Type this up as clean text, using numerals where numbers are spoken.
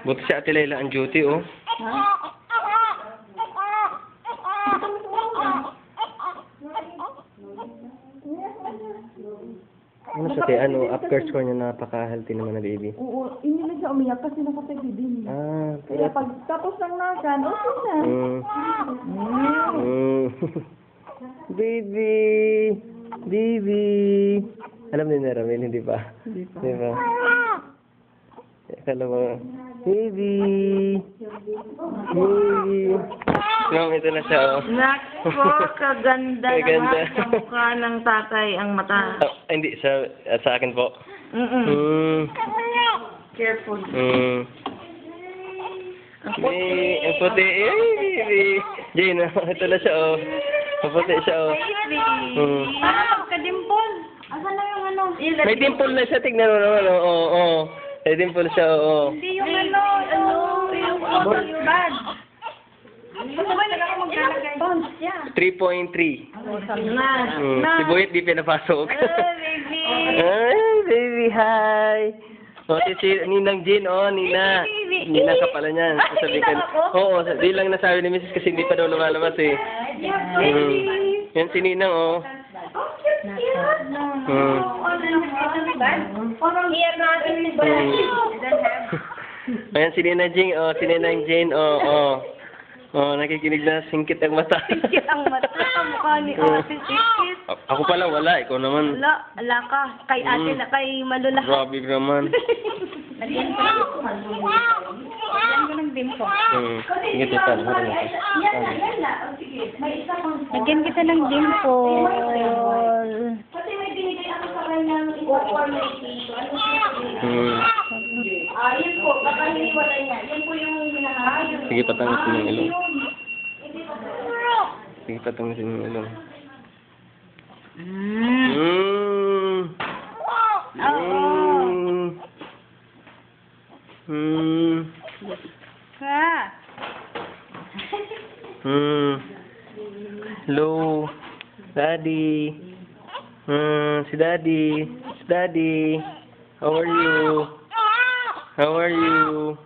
Buti si Ate Layla ang duty, oh. Ano sa te, after score niya napaka-healthy naman na baby. Oo, hindi na siya umiyak kasi nakapagod din. Kaya pag tapos ng nakan, okay na. Baby! Baby! Alam ni Ramil, hindi ba? Hindi ba? Akala mo, baby! Baby! Ma'am, ito na siya, oh. Nako, kaganda naman sa mukha ng tatay ang mata. Hindi, sa akin po. Careful. Ang puti. Baby! Jane, ito na siya, oh. Ang puti siya, oh. Parang pagka-dimple. Asan na yung ano? May dimple na siya, tignan mo naman, oh. May dimple siya, oh. Hindi yung yung bad. Gusto ba nila ako maglalagay? Bones, yeah. 3.3. Si Boyet di pinapasok. Baby! Ay, baby, hi! Si Ninang Jean, Nina. Nina ka pala niyan. Sabi ka, di lang nasabi ni Mrs. kasi hindi pa daw lumalabas, eh. Yan si Ninang, oh. Ayan si Ninang Jean, si Ninang Jane, nakikinig na, singkit ang mata. Singkit ang mata, mukha ni Ate Singkit. Ako pala wala, ikaw naman. Ala ka, kay ate na kay Malula. Grabe naman. Lagyan ko ng dimpo. Sige, total. Lagyan kita ng dimpo. Kasi may binigay ako sa kanyang yun po, kakahiniwalay niya. Yan po yung hinahayon. Sige, patangasin yung ilong. Sige, patangasin yung ilong. Hello, Daddy. Si Daddy. How are you? How are you?